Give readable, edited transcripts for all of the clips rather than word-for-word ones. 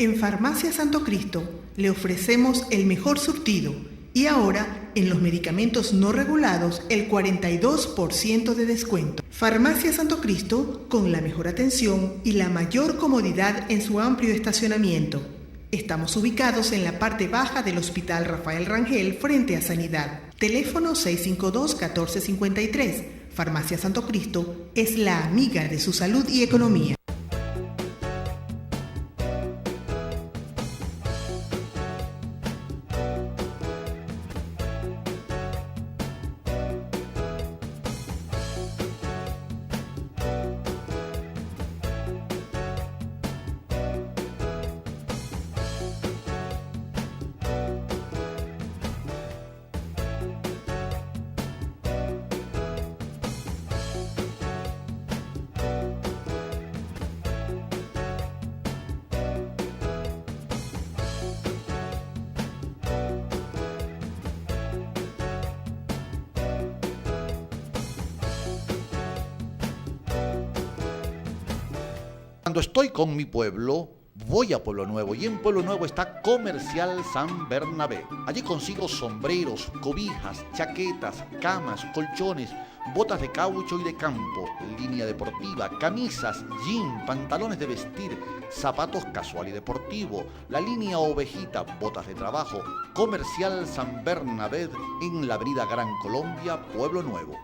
En Farmacia Santo Cristo le ofrecemos el mejor surtido y ahora en los medicamentos no regulados el 42% de descuento. Farmacia Santo Cristo con la mejor atención y la mayor comodidad en su amplio estacionamiento. Estamos ubicados en la parte baja del Hospital Rafael Rangel frente a Sanidad. Teléfono 652-1453. Farmacia Santo Cristo es la amiga de su salud y economía. Cuando estoy con mi pueblo, voy a Pueblo Nuevo y en Pueblo Nuevo está Comercial San Bernabé. Allí consigo sombreros, cobijas, chaquetas, camas, colchones, botas de caucho y de campo, línea deportiva, camisas, jean, pantalones de vestir, zapatos casual y deportivo, la línea ovejita, botas de trabajo. Comercial San Bernabé en la avenida Gran Colombia, Pueblo Nuevo.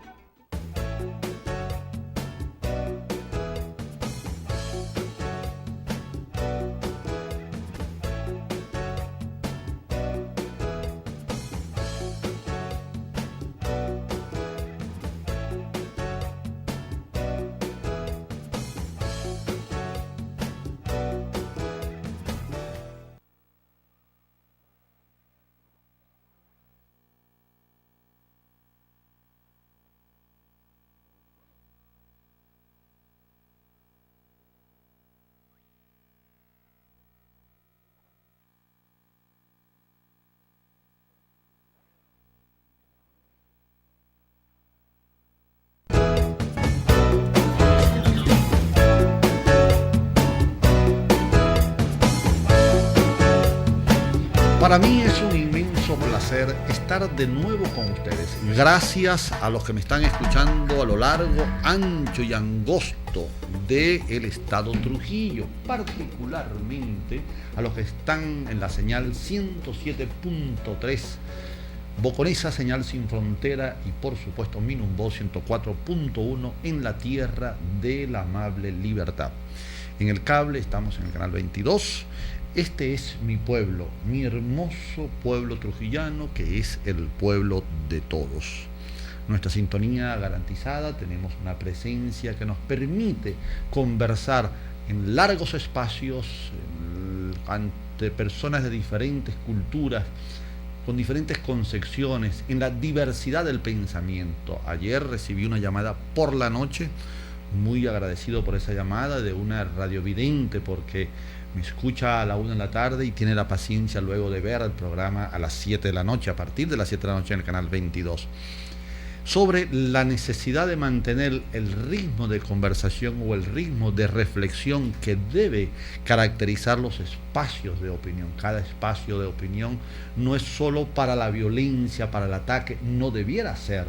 Para mí es un inmenso placer estar de nuevo con ustedes. Gracias a los que me están escuchando a lo largo, ancho y angosto del estado Trujillo, particularmente a los que están en la señal 107.3 Boconesa, señal sin frontera, y por supuesto Minumbó 104.1 en la tierra de la amable libertad. En el cable estamos en el canal 22. Este es mi pueblo, mi hermoso pueblo trujillano, que es el pueblo de todos. Nuestra sintonía garantizada, tenemos una presencia que nos permite conversar en largos espacios ante personas de diferentes culturas, con diferentes concepciones, en la diversidad del pensamiento. Ayer recibí una llamada por la noche, muy agradecido por esa llamada, de una radiovidente, porque me escucha a la 1 de la tarde y tiene la paciencia luego de ver el programa a las 7 de la noche, a partir de las 7 de la noche en el canal 22, sobre la necesidad de mantener el ritmo de conversación o el ritmo de reflexión que debe caracterizar los espacios de opinión. Cada espacio de opinión no es solo para la violencia, para el ataque, no debiera ser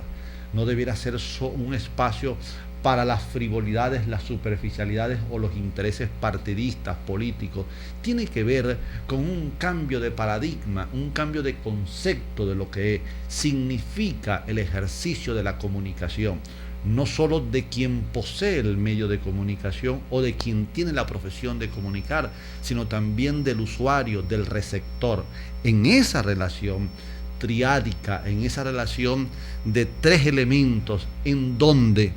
un espacio para las frivolidades, las superficialidades o los intereses partidistas, políticos. Tiene que ver con un cambio de paradigma, un cambio de concepto de lo que significa el ejercicio de la comunicación. no solo de quien posee el medio de comunicación o de quien tiene la profesión de comunicar, sino también del usuario, del receptor. En esa relación triádica, en esa relación de tres elementos en donde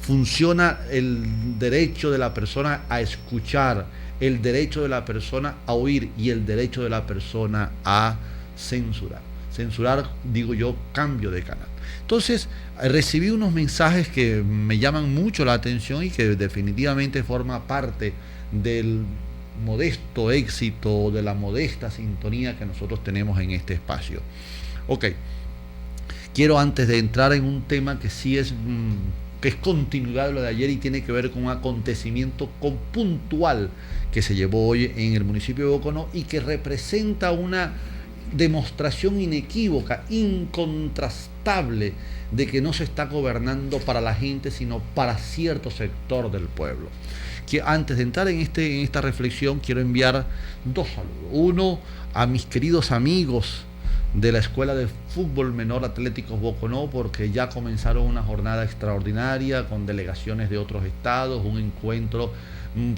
funciona el derecho de la persona a escuchar, el derecho de la persona a oír y el derecho de la persona a censurar. Censurar, digo yo, cambio de canal. Entonces, recibí unos mensajes que me llaman mucho la atención y que definitivamente forma parte del modesto éxito, de la modesta sintonía que nosotros tenemos en este espacio. Ok, quiero antes de entrar en un tema que sí es continuidad de lo de ayer y tiene que ver con un acontecimiento puntual que se llevó hoy en el municipio de Boconó y que representa una demostración inequívoca, incontrastable, de que no se está gobernando para la gente, sino para cierto sector del pueblo. Que antes de entrar en esta reflexión, quiero enviar dos saludos. Uno a mis queridos amigos de la Escuela de Fútbol Menor Atléticos Boconó, porque ya comenzaron una jornada extraordinaria con delegaciones de otros estados, un encuentro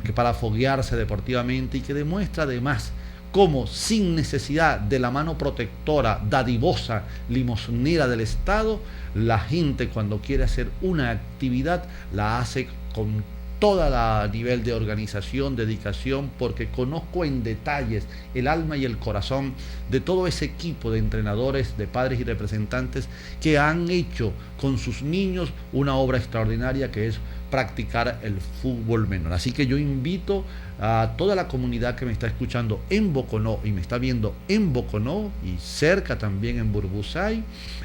que para foguearse deportivamente y que demuestra además cómo sin necesidad de la mano protectora, dadivosa, limosnera del Estado, la gente cuando quiere hacer una actividad la hace con todo el nivel de organización, dedicación, porque conozco en detalles el alma y el corazón de todo ese equipo de entrenadores, de padres y representantes que han hecho con sus niños una obra extraordinaria que es practicar el fútbol menor. Así que yo invito a toda la comunidad que me está escuchando en Boconó y me está viendo en Boconó y cerca también en Burbusay,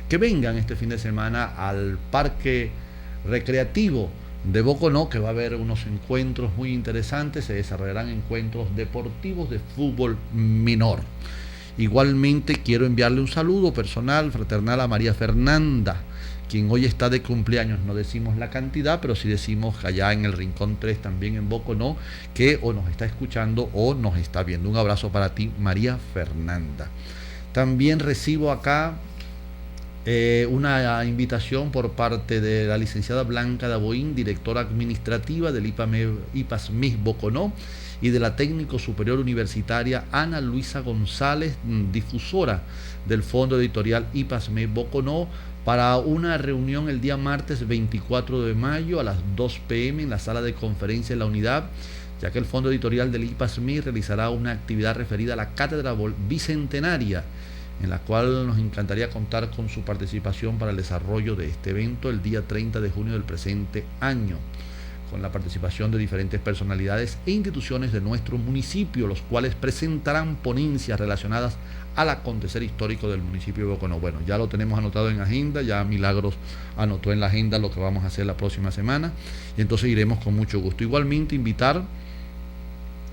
que vengan este fin de semana al parque recreativo de Boconó, que va a haber unos encuentros muy interesantes, se desarrollarán encuentros deportivos de fútbol menor. Igualmente quiero enviarle un saludo personal, fraternal a María Fernanda, quien hoy está de cumpleaños. No decimos la cantidad, pero sí decimos allá en el Rincón 3, también en Boconó, que o nos está escuchando o nos está viendo. Un abrazo para ti, María Fernanda. También recibo acá una invitación por parte de la licenciada Blanca Daboín, directora administrativa del IPASMIS Boconó, y de la técnico superior universitaria Ana Luisa González, difusora del Fondo Editorial IPASMIS Boconó, para una reunión el día martes 24 de mayo a las 2 p.m. en la sala de conferencia de la unidad, ya que el Fondo Editorial del IPASMIS realizará una actividad referida a la Cátedra Bicentenaria, en la cual nos encantaría contar con su participación para el desarrollo de este evento el día 30 de junio del presente año, con la participación de diferentes personalidades e instituciones de nuestro municipio, los cuales presentarán ponencias relacionadas al acontecer histórico del municipio de Boconó. Bueno, ya lo tenemos anotado en agenda, ya Milagros anotó en la agenda lo que vamos a hacer la próxima semana, y entonces iremos con mucho gusto. Igualmente invitar,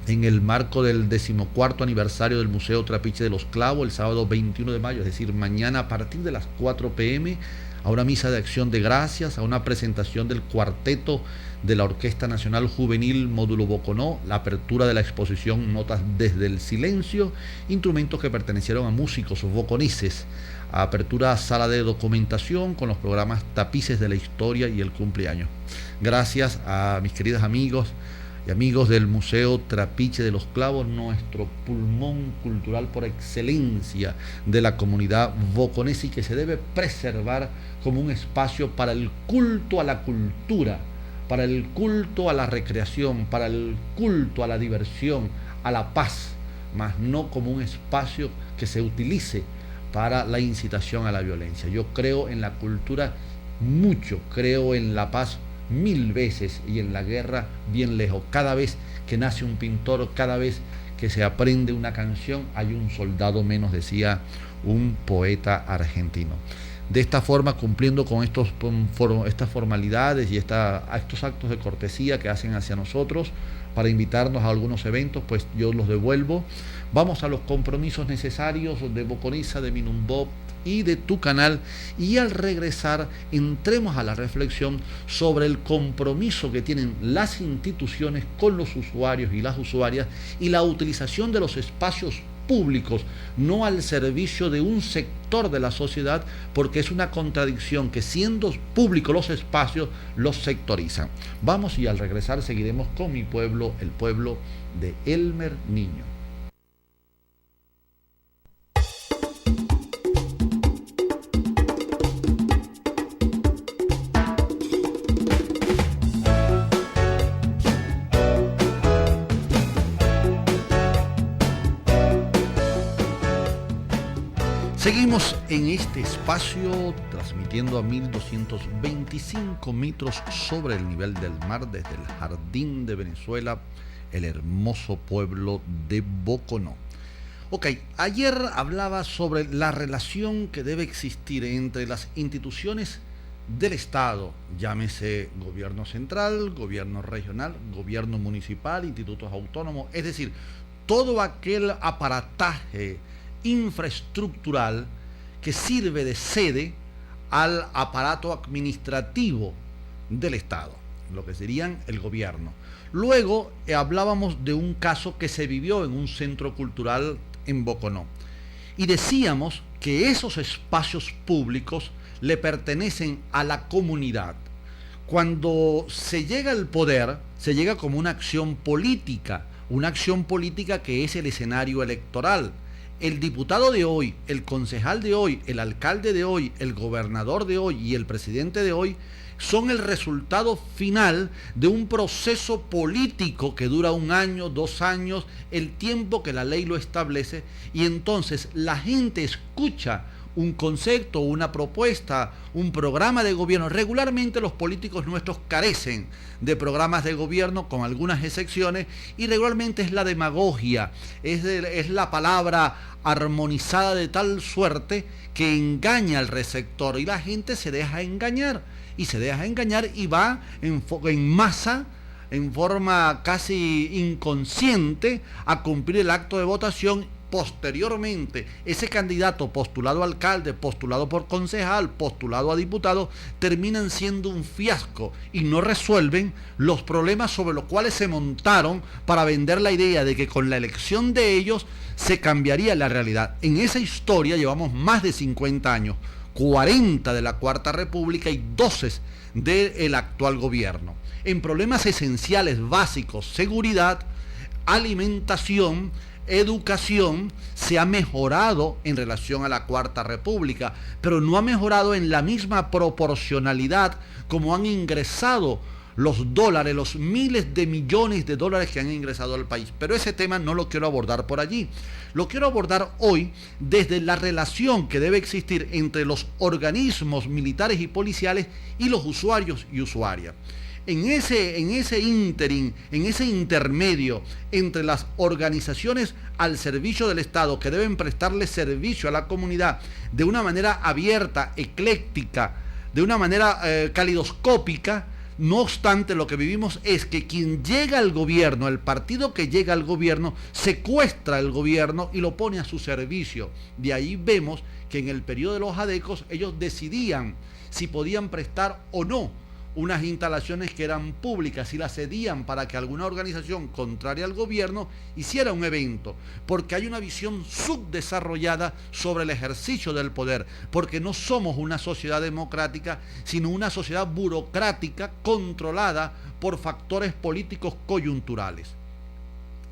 en el marco del 14º aniversario del Museo Trapiche de los Clavos, el sábado 21 de mayo, es decir, mañana a partir de las 4 p.m, a una misa de acción de gracias, a una presentación del cuarteto de la Orquesta Nacional Juvenil Módulo Boconó, la apertura de la exposición Notas desde el Silencio, instrumentos que pertenecieron a músicos boconeses, a apertura sala de documentación con los programas Tapices de la Historia y el Cumpleaños. Gracias a mis queridos amigos y amigos del Museo Trapiche de los Clavos, nuestro pulmón cultural por excelencia de la comunidad boconesa, y que se debe preservar como un espacio para el culto a la cultura, para el culto a la recreación, para el culto a la diversión, a la paz, mas no como un espacio que se utilice para la incitación a la violencia. Yo creo en la cultura mucho, creo en la paz 1000 veces y en la guerra bien lejos. Cada vez que nace un pintor, cada vez que se aprende una canción, hay un soldado menos, decía un poeta argentino. De esta forma, cumpliendo con estas formalidades y estos actos de cortesía que hacen hacia nosotros para invitarnos a algunos eventos, pues yo los devuelvo. Vamos a los compromisos necesarios de Boconesa, de Minumbó y de tu canal, y al regresar entremos a la reflexión sobre el compromiso que tienen las instituciones con los usuarios y las usuarias y la utilización de los espacios públicos, no al servicio de un sector de la sociedad, porque es una contradicción que siendo públicos los espacios, los sectorizan. Vamos y al regresar seguiremos con mi pueblo, el pueblo de Elmer Niño. Seguimos en este espacio transmitiendo a 1225 metros sobre el nivel del mar desde el Jardín de Venezuela, el hermoso pueblo de Boconó. Ok, ayer hablaba sobre la relación que debe existir entre las instituciones del Estado, llámese gobierno central, gobierno regional, gobierno municipal, institutos autónomos, es decir, todo aquel aparataje infraestructural que sirve de sede al aparato administrativo del Estado, lo que serían el gobierno. Luego hablábamos de un caso que se vivió en un centro cultural en Boconó y decíamos que esos espacios públicos le pertenecen a la comunidad. Cuando se llega al poder, se llega como una acción política que es el escenario electoral. El diputado de hoy, el concejal de hoy, el alcalde de hoy, el gobernador de hoy y el presidente de hoy son el resultado final de un proceso político que dura 1 año, 2 años, el tiempo que la ley lo establece, y entonces la gente escucha un concepto, una propuesta, un programa de gobierno. Regularmente los políticos nuestros carecen de programas de gobierno, con algunas excepciones, y regularmente es la demagogia, es la palabra armonizada de tal suerte que engaña al receptor y la gente se deja engañar y va en masa, en forma casi inconsciente, a cumplir el acto de votación. Posteriormente, ese candidato postulado a alcalde, postulado por concejal, postulado a diputado, terminan siendo un fiasco y no resuelven los problemas sobre los cuales se montaron para vender la idea de que con la elección de ellos se cambiaría la realidad. En esa historia llevamos más de 50 años, 40 de la Cuarta República y 12 del actual gobierno. En problemas esenciales, básicos, seguridad, alimentación, educación, se ha mejorado en relación a la Cuarta República, pero no ha mejorado en la misma proporcionalidad como han ingresado los dólares, los miles de millones de dólares que han ingresado al país. Pero ese tema no lo quiero abordar por allí. Lo quiero abordar hoy desde la relación que debe existir entre los organismos militares y policiales y los usuarios y usuarias. En ese ínterin, en ese intermedio entre las organizaciones al servicio del Estado, que deben prestarle servicio a la comunidad de una manera abierta, ecléctica, de una manera calidoscópica. No obstante, lo que vivimos es que quien llega al gobierno, el partido que llega al gobierno, secuestra el gobierno y lo pone a su servicio. De ahí vemos que en el periodo de los adecos ellos decidían si podían prestar o no unas instalaciones que eran públicas y las cedían para que alguna organización contraria al gobierno hiciera un evento, porque hay una visión subdesarrollada sobre el ejercicio del poder, porque no somos una sociedad democrática, sino una sociedad burocrática controlada por factores políticos coyunturales.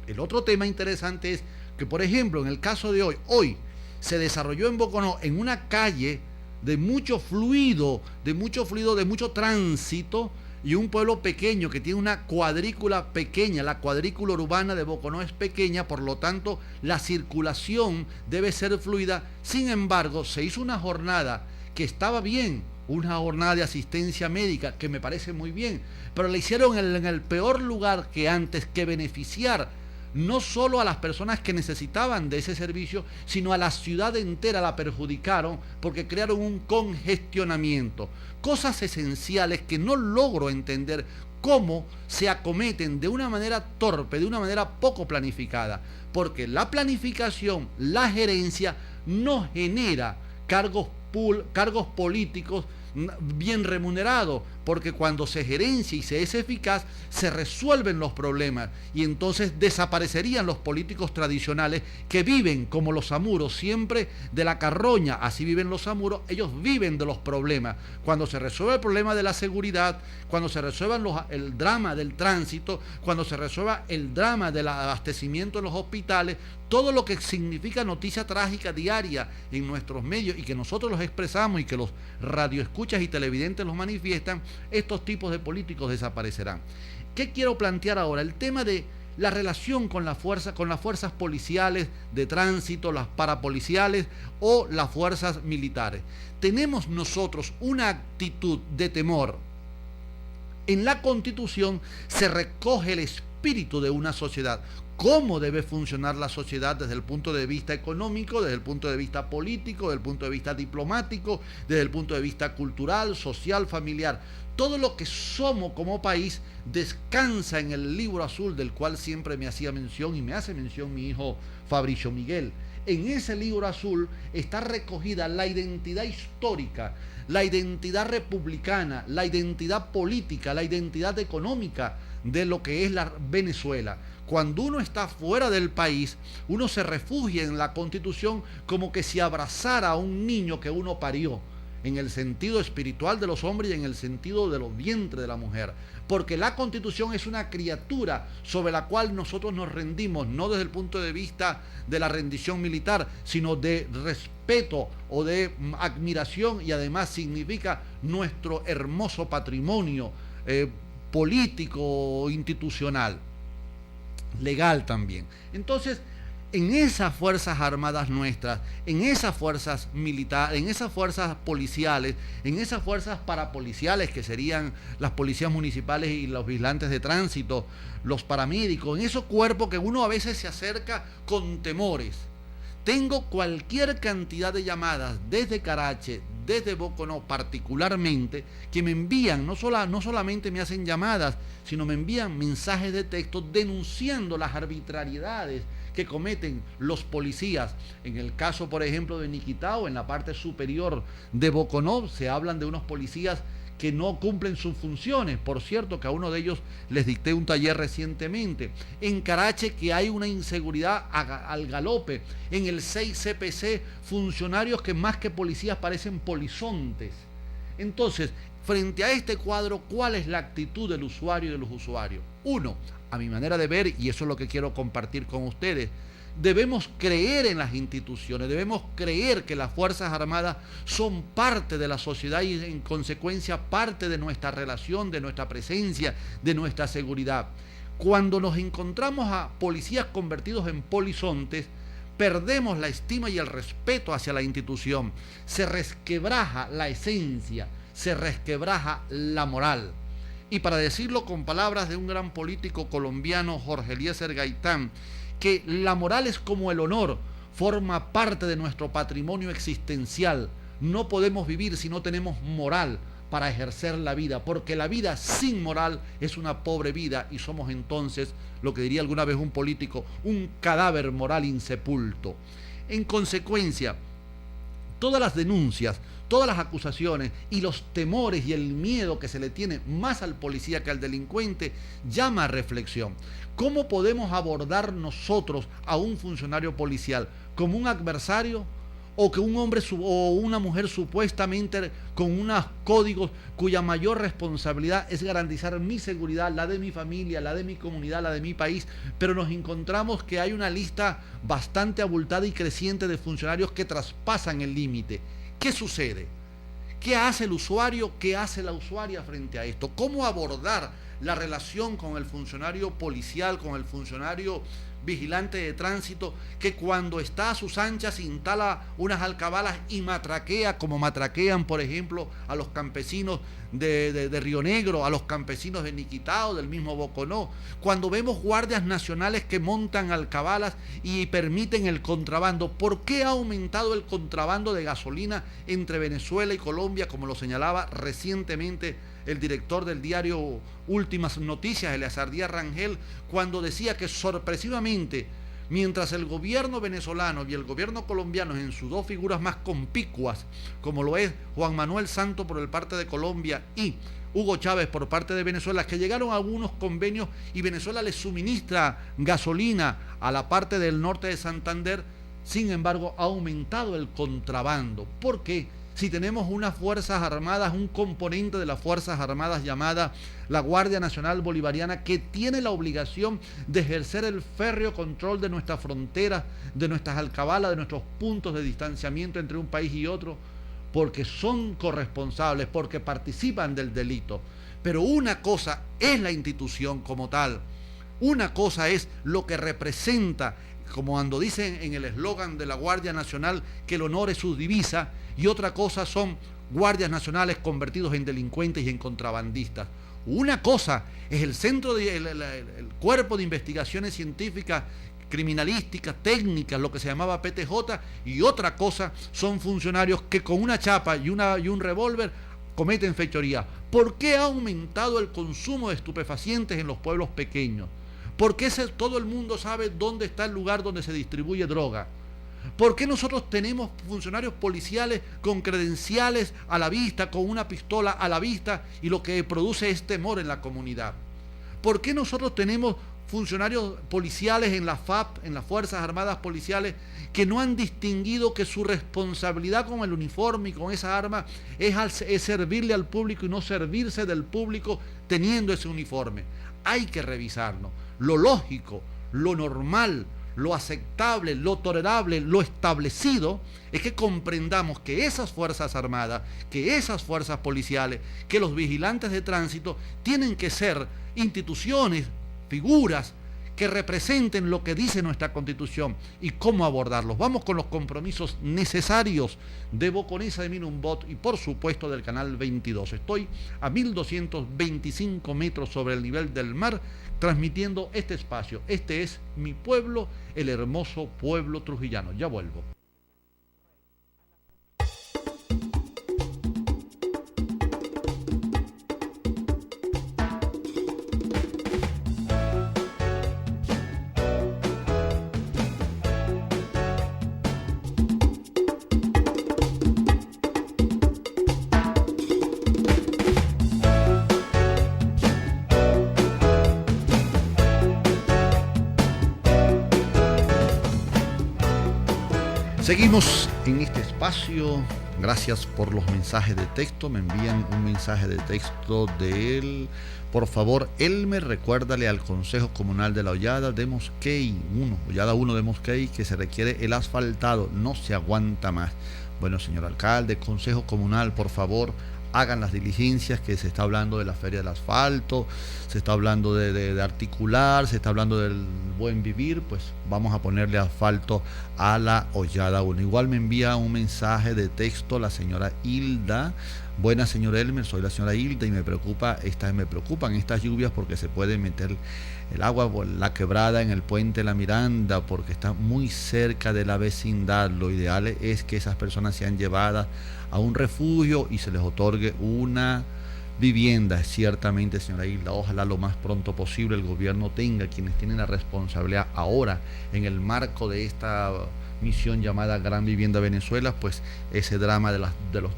El otro tema interesante es que, por ejemplo, en el caso de hoy se desarrolló en Boconó, en una calle de mucho fluido, de mucho tránsito, y un pueblo pequeño que tiene una cuadrícula pequeña. La cuadrícula urbana de Boconó es pequeña, por lo tanto la circulación debe ser fluida. Sin embargo, se hizo una jornada que estaba bien, una jornada de asistencia médica que me parece muy bien, pero la hicieron en el peor lugar que antes, que beneficiar no solo a las personas que necesitaban de ese servicio, sino a la ciudad entera la perjudicaron, porque crearon un congestionamiento. Cosas esenciales que no logro entender cómo se acometen de una manera torpe, de una manera poco planificada, porque la planificación, la gerencia no genera cargos políticos, bien remunerado, porque cuando se gerencia y se es eficaz, se resuelven los problemas y entonces desaparecerían los políticos tradicionales que viven como los samuros, siempre de la carroña. Así viven los samuros, ellos viven de los problemas. Cuando se resuelve el problema de la seguridad, cuando se resuelva el drama del tránsito, cuando se resuelva el drama del abastecimiento en los hospitales, todo lo que significa noticia trágica diaria en nuestros medios y que nosotros los expresamos y que los radioescuchas y televidentes los manifiestan, estos tipos de políticos desaparecerán. ¿Qué quiero plantear ahora? El tema de la relación con las fuerzas policiales de tránsito, las parapoliciales o las fuerzas militares. Tenemos nosotros una actitud de temor. En la Constitución se recoge el espíritu de una sociedad. Cómo debe funcionar la sociedad desde el punto de vista económico, desde el punto de vista político, desde el punto de vista diplomático, desde el punto de vista cultural, social, familiar. Todo lo que somos como país descansa en el libro azul del cual siempre me hacía mención y me hace mención mi hijo Fabricio Miguel. En ese libro azul está recogida la identidad histórica, la identidad republicana, la identidad política, la identidad económica de lo que es la Venezuela. Cuando uno está fuera del país, uno se refugia en la Constitución como que si abrazara a un niño que uno parió, en el sentido espiritual de los hombres y en el sentido de los vientres de la mujer. Porque la Constitución es una criatura sobre la cual nosotros nos rendimos, no desde el punto de vista de la rendición militar, sino de respeto o de admiración, y además significa nuestro hermoso patrimonio político, institucional, legal también. Entonces, en esas fuerzas armadas nuestras, en esas fuerzas militares, en esas fuerzas policiales, en esas fuerzas parapoliciales que serían las policías municipales y los vigilantes de tránsito, los paramédicos, en esos cuerpos que uno a veces se acerca con temores. Tengo cualquier cantidad de llamadas desde Carache, desde Boconó particularmente, que me envían, no solamente me hacen llamadas, sino me envían mensajes de texto denunciando las arbitrariedades que cometen los policías. En el caso, por ejemplo, de Niquitao, en la parte superior de Boconó, se hablan de unos policías que no cumplen sus funciones. Por cierto, que a uno de ellos les dicté un taller recientemente. En Carache, que hay una inseguridad al galope. En el 6CPC, funcionarios que más que policías parecen polizontes. Entonces, frente a este cuadro, ¿cuál es la actitud del usuario y de los usuarios? Uno, a mi manera de ver, y eso es lo que quiero compartir con ustedes, debemos creer en las instituciones, debemos creer que las Fuerzas Armadas son parte de la sociedad y en consecuencia parte de nuestra relación, de nuestra presencia, de nuestra seguridad. Cuando nos encontramos a policías convertidos en polizontes, perdemos la estima y el respeto hacia la institución, se resquebraja la esencia, se resquebraja la moral. Y para decirlo con palabras de un gran político colombiano, Jorge Eliezer Gaitán, que la moral es como el honor, forma parte de nuestro patrimonio existencial. No podemos vivir si no tenemos moral para ejercer la vida, porque la vida sin moral es una pobre vida y somos entonces, lo que diría alguna vez un político, un cadáver moral insepulto. En consecuencia, todas las denuncias, todas las acusaciones y los temores y el miedo que se le tiene más al policía que al delincuente llama a reflexión. ¿Cómo podemos abordar nosotros a un funcionario policial? ¿Como un adversario? ¿O que un hombre o una mujer supuestamente con unos códigos cuya mayor responsabilidad es garantizar mi seguridad, la de mi familia, la de mi comunidad, la de mi país? Pero nos encontramos que hay una lista bastante abultada y creciente de funcionarios que traspasan el límite. ¿Qué sucede? ¿Qué hace el usuario? ¿Qué hace la usuaria frente a esto? ¿Cómo abordar la relación con el funcionario policial, con el funcionario vigilante de tránsito, que cuando está a sus anchas instala unas alcabalas y matraquea, como matraquean, por ejemplo, a los campesinos de Río Negro, a los campesinos de Niquitao, del mismo Boconó? Cuando vemos guardias nacionales que montan alcabalas y permiten el contrabando, ¿por qué ha aumentado el contrabando de gasolina entre Venezuela y Colombia, como lo señalaba recientemente el director del diario Últimas Noticias, Eleazar Díaz Rangel, cuando decía que sorpresivamente Mientras el gobierno venezolano y el gobierno colombiano en sus dos figuras más conspicuas, como lo es Juan Manuel Santos por el parte de Colombia y Hugo Chávez por parte de Venezuela, que llegaron a algunos convenios y Venezuela les suministra gasolina a la parte del norte de Santander, sin embargo ha aumentado el contrabando. ¿Por qué? Si tenemos unas Fuerzas Armadas, un componente de las Fuerzas Armadas llamada la Guardia Nacional Bolivariana, que tiene la obligación de ejercer el férreo control de nuestras fronteras, de nuestras alcabalas, de nuestros puntos de distanciamiento entre un país y otro, porque son corresponsables, porque participan del delito. Pero una cosa es la institución como tal, una cosa es lo que representa, como cuando dicen en el eslogan de la Guardia Nacional que el honor es su divisa, y otra cosa son guardias nacionales convertidos en delincuentes y en contrabandistas. Una cosa es el el cuerpo de investigaciones científicas, criminalísticas, técnicas, lo que se llamaba PTJ, y otra cosa son funcionarios que con una chapa y un revólver cometen fechoría. ¿Por qué ha aumentado el consumo de estupefacientes en los pueblos pequeños? ¿Por qué todo el mundo sabe dónde está el lugar donde se distribuye droga? ¿Por qué nosotros tenemos funcionarios policiales con credenciales a la vista, con una pistola a la vista, y lo que produce es temor en la comunidad? ¿Por qué nosotros tenemos funcionarios policiales en la FAP, en las Fuerzas Armadas Policiales, que no han distinguido que su responsabilidad con el uniforme y con esa arma es servirle al público y no servirse del público teniendo ese uniforme? Hay que revisarlo. Lo lógico, lo normal, lo aceptable, lo tolerable, lo establecido es que comprendamos que esas Fuerzas Armadas, que esas fuerzas policiales, que los vigilantes de tránsito tienen que ser instituciones, figuras que representen lo que dice nuestra Constitución y cómo abordarlos. Vamos con los compromisos necesarios de Boconesa de Minumbot y por supuesto del Canal 22. Estoy a 1225 metros sobre el nivel del mar transmitiendo este espacio. Este es mi pueblo, el hermoso pueblo trujillano. Ya vuelvo. Seguimos en este espacio. Gracias por los mensajes de texto. Me envían un mensaje de texto de él. Por favor, Elmer, recuérdale al Consejo Comunal de la Hollada de Mosquey 1, Hollada 1 de Mosquey, que se requiere el asfaltado. No se aguanta más. Bueno, señor alcalde, Consejo Comunal, por favor, hagan las diligencias, que se está hablando de la feria del asfalto, se está hablando de articular, se está hablando del buen vivir, pues vamos a ponerle asfalto a la Hollada 1. Igual me envía un mensaje de texto la señora Hilda. Buenas, señor Elmer, soy la señora Hilda y me preocupan estas lluvias porque se puede meter el agua por la quebrada en el puente La Miranda porque está muy cerca de la vecindad. Lo ideal es que esas personas sean llevadas a un refugio y se les otorgue una vivienda. Ciertamente, señora Hilda, ojalá lo más pronto posible el gobierno tenga, quienes tienen la responsabilidad ahora en el marco de esta misión llamada Gran Vivienda Venezuela, pues ese drama de las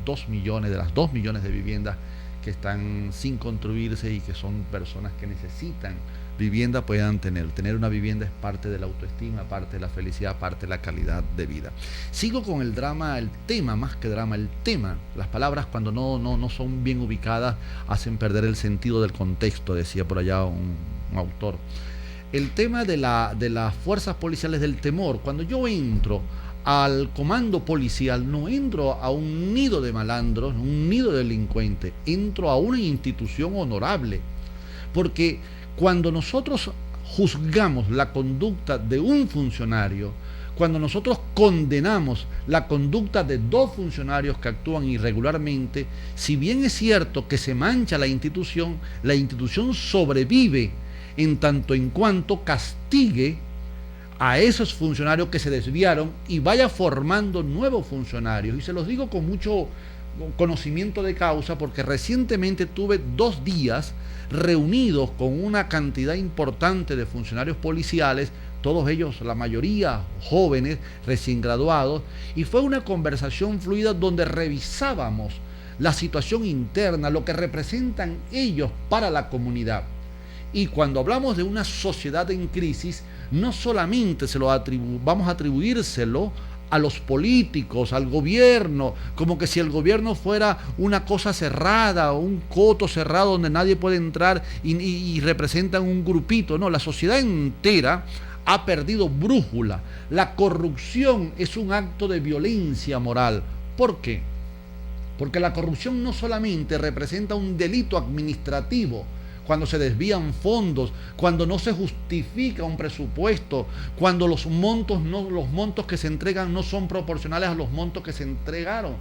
2 millones de viviendas que están sin construirse y que son personas que necesitan vivienda puedan tener una vivienda. Es parte de la autoestima, parte de la felicidad, parte de la calidad de vida. Sigo con el drama, el tema, más que drama, el tema. Las palabras cuando no son bien ubicadas hacen perder el sentido del contexto, decía por allá un autor. El tema de las fuerzas policiales del temor. Cuando yo entro al comando policial, no entro a un nido de malandros, un nido de delincuentes, entro a una institución honorable, porque cuando nosotros juzgamos la conducta de un funcionario, cuando nosotros condenamos la conducta de 2 funcionarios que actúan irregularmente, si bien es cierto que se mancha la institución sobrevive en tanto en cuanto castigue a esos funcionarios que se desviaron y vaya formando nuevos funcionarios. Y se los digo con mucho conocimiento de causa porque recientemente tuve 2 días reunidos con una cantidad importante de funcionarios policiales todos ellos, la mayoría jóvenes, recién graduados, y fue una conversación fluida donde revisábamos la situación interna, lo que representan ellos para la comunidad. Y cuando hablamos de una sociedad en crisis, no solamente vamos a atribuírselo a los políticos, al gobierno, como que si el gobierno fuera una cosa cerrada, un coto cerrado donde nadie puede entrar y representan un grupito. No, la sociedad entera ha perdido brújula. La corrupción es un acto de violencia moral. ¿Por qué? Porque la corrupción no solamente representa un delito administrativo, cuando se desvían fondos, cuando no se justifica un presupuesto, cuando los montos que se entregan no son proporcionales a los montos que se entregaron.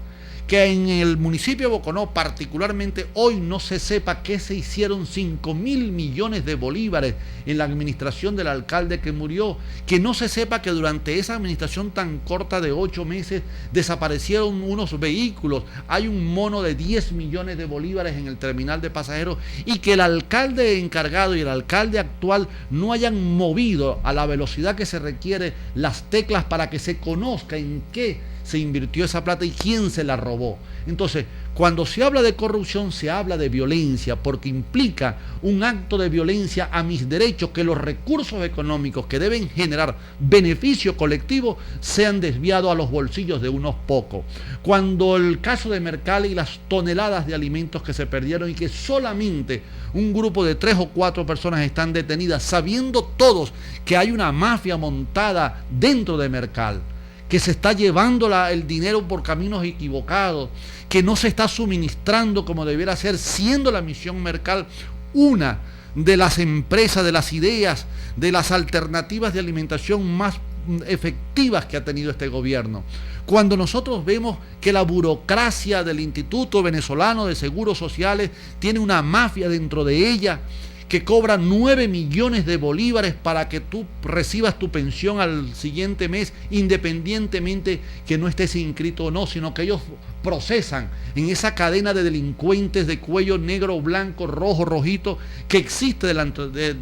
Que en el municipio de Boconó, particularmente hoy, no se sepa qué se hicieron 5.000 millones de bolívares en la administración del alcalde que murió, que no se sepa que durante esa administración tan corta de 8 meses desaparecieron unos vehículos, hay un mono de 10 millones de bolívares en el terminal de pasajeros, y que el alcalde encargado y el alcalde actual no hayan movido a la velocidad que se requiere las teclas para que se conozca en qué se invirtió esa plata y quién se la robó. Entonces, cuando se habla de corrupción, se habla de violencia, porque implica un acto de violencia a mis derechos, que los recursos económicos que deben generar beneficio colectivo sean desviados a los bolsillos de unos pocos. Cuando el caso de Mercalli y las toneladas de alimentos que se perdieron y que solamente un grupo de 3 o 4 personas están detenidas, sabiendo todos que hay una mafia montada dentro de Mercal, que se está llevando el dinero por caminos equivocados, que no se está suministrando como debiera ser, siendo la misión Mercal una de las empresas, de las ideas, de las alternativas de alimentación más efectivas que ha tenido este gobierno. Cuando nosotros vemos que la burocracia del Instituto Venezolano de Seguros Sociales tiene una mafia dentro de ella, que cobra 9 millones de bolívares para que tú recibas tu pensión al siguiente mes, independientemente que no estés inscrito o no, sino que ellos procesan en esa cadena de delincuentes de cuello negro, blanco, rojo, rojito, que existe dentro de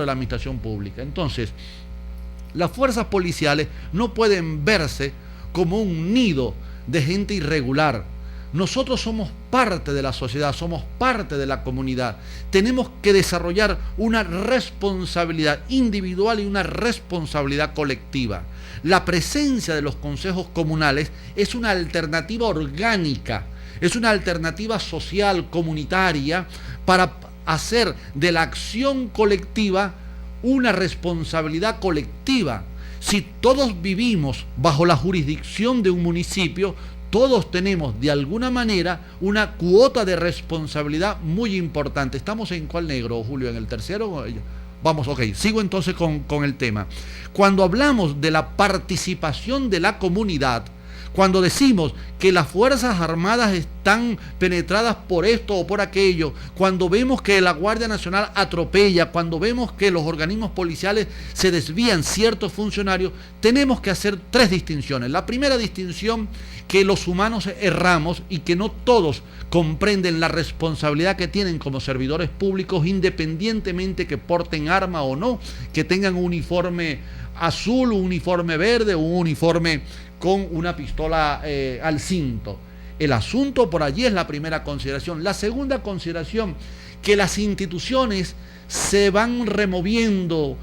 la administración pública. Entonces, las fuerzas policiales no pueden verse como un nido de gente irregular. Nosotros somos parte de la sociedad, somos parte de la comunidad. Tenemos que desarrollar una responsabilidad individual y una responsabilidad colectiva. La presencia de los consejos comunales es una alternativa orgánica, es una alternativa social, comunitaria, para hacer de la acción colectiva una responsabilidad colectiva. Si todos vivimos bajo la jurisdicción de un municipio, todos tenemos de alguna manera una cuota de responsabilidad muy importante. ¿Estamos en cuál negro, Julio? ¿En el tercero? Vamos, ok, sigo entonces con el tema. Cuando hablamos de la participación de la comunidad, cuando decimos que las Fuerzas Armadas están penetradas por esto o por aquello, cuando vemos que la Guardia Nacional atropella, cuando vemos que los organismos policiales se desvían ciertos funcionarios, tenemos que hacer 3 distinciones. La primera distinción, que los humanos erramos y que no todos comprenden la responsabilidad que tienen como servidores públicos, independientemente que porten arma o no, que tengan un uniforme azul, un uniforme verde o un uniforme con una pistola al cinto. El asunto por allí es la primera consideración. La segunda consideración, que las instituciones se van removiendo,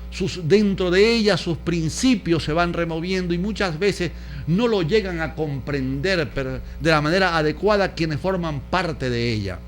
dentro de ellas sus principios se van removiendo y muchas veces no lo llegan a comprender de la manera adecuada quienes forman parte de ella.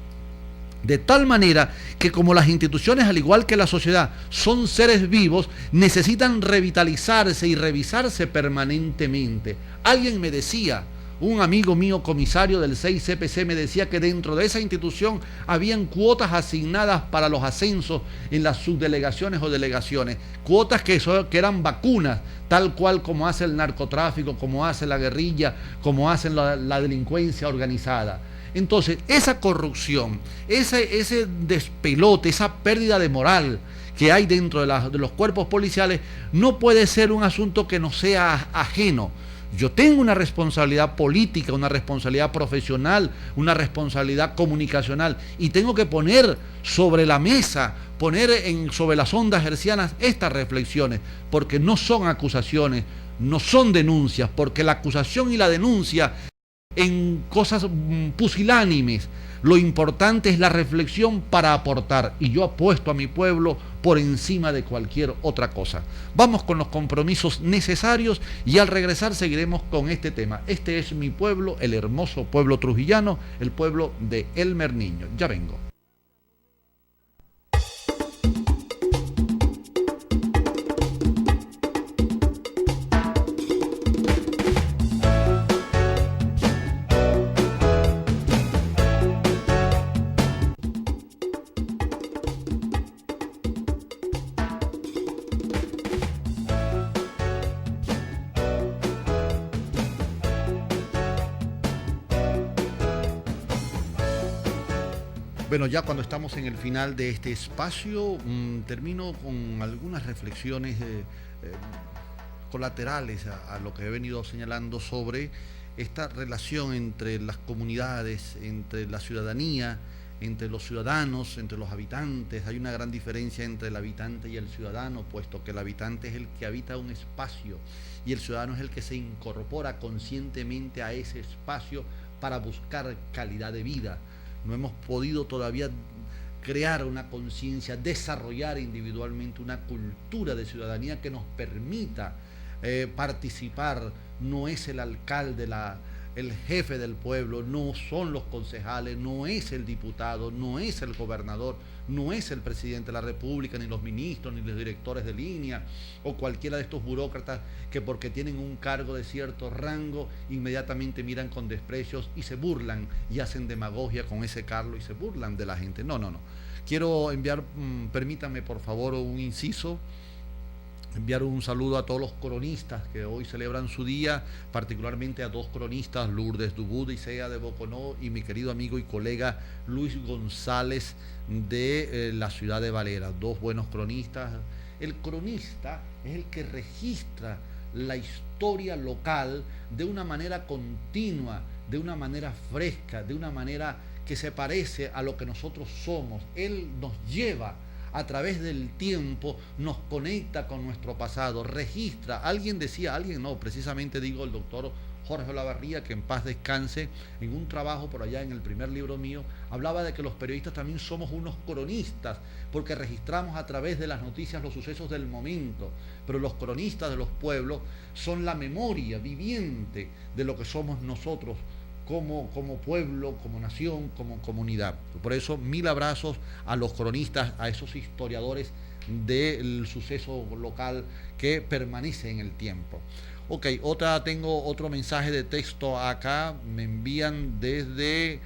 De tal manera que como las instituciones, al igual que la sociedad, son seres vivos, necesitan revitalizarse y revisarse permanentemente. Alguien me decía, un amigo mío comisario del 6CPC me decía que dentro de esa institución habían cuotas asignadas para los ascensos en las subdelegaciones o delegaciones, cuotas que eran vacunas, tal cual como hace el narcotráfico, como hace la guerrilla, como hace la delincuencia organizada. Entonces, esa corrupción, ese despelote, esa pérdida de moral que hay dentro de los cuerpos policiales no puede ser un asunto que nos sea ajeno. Yo tengo una responsabilidad política, una responsabilidad profesional, una responsabilidad comunicacional y tengo que poner sobre la mesa, sobre las ondas hercianas estas reflexiones, porque no son acusaciones, no son denuncias, porque la acusación y la denuncia en cosas pusilánimes. Lo importante es la reflexión para aportar, y yo apuesto a mi pueblo por encima de cualquier otra cosa. Vamos con los compromisos necesarios y al regresar seguiremos con este tema. Este es mi pueblo, el hermoso pueblo trujillano, el pueblo de Elmer Niño. Ya vengo. Bueno, ya cuando estamos en el final de este espacio, termino con algunas reflexiones colaterales a lo que he venido señalando sobre esta relación entre las comunidades, entre la ciudadanía, entre los ciudadanos, entre los habitantes. Hay una gran diferencia entre el habitante y el ciudadano, puesto que el habitante es el que habita un espacio y el ciudadano es el que se incorpora conscientemente a ese espacio para buscar calidad de vida. No hemos podido todavía crear una conciencia, desarrollar individualmente una cultura de ciudadanía que nos permita participar. No es el alcalde el jefe del pueblo, no son los concejales, no es el diputado, no es el gobernador, no es el presidente de la República, ni los ministros, ni los directores de línea, o cualquiera de estos burócratas que porque tienen un cargo de cierto rango, inmediatamente miran con desprecios y se burlan y hacen demagogia con ese cargo y se burlan de la gente. No. Quiero enviar, permítanme por favor un inciso, enviar un saludo a todos los cronistas que hoy celebran su día, particularmente a dos cronistas, Lourdes Dubú de Isea de Boconó y mi querido amigo y colega Luis González de la ciudad de Valera, dos buenos cronistas. El cronista es el que registra la historia local de una manera continua, de una manera fresca, de una manera que se parece a lo que nosotros somos. Él nos lleva a través del tiempo, nos conecta con nuestro pasado, registra. Precisamente digo el doctor Jorge Olavarría, que en paz descanse, en un trabajo por allá en el primer libro mío, hablaba de que los periodistas también somos unos cronistas, porque registramos a través de las noticias los sucesos del momento, pero los cronistas de los pueblos son la memoria viviente de lo que somos nosotros, como pueblo, como nación, como comunidad. Por eso, 1000 abrazos a los cronistas, a esos historiadores del suceso local que permanece en el tiempo. Ok, tengo otro mensaje de texto acá, me envían desde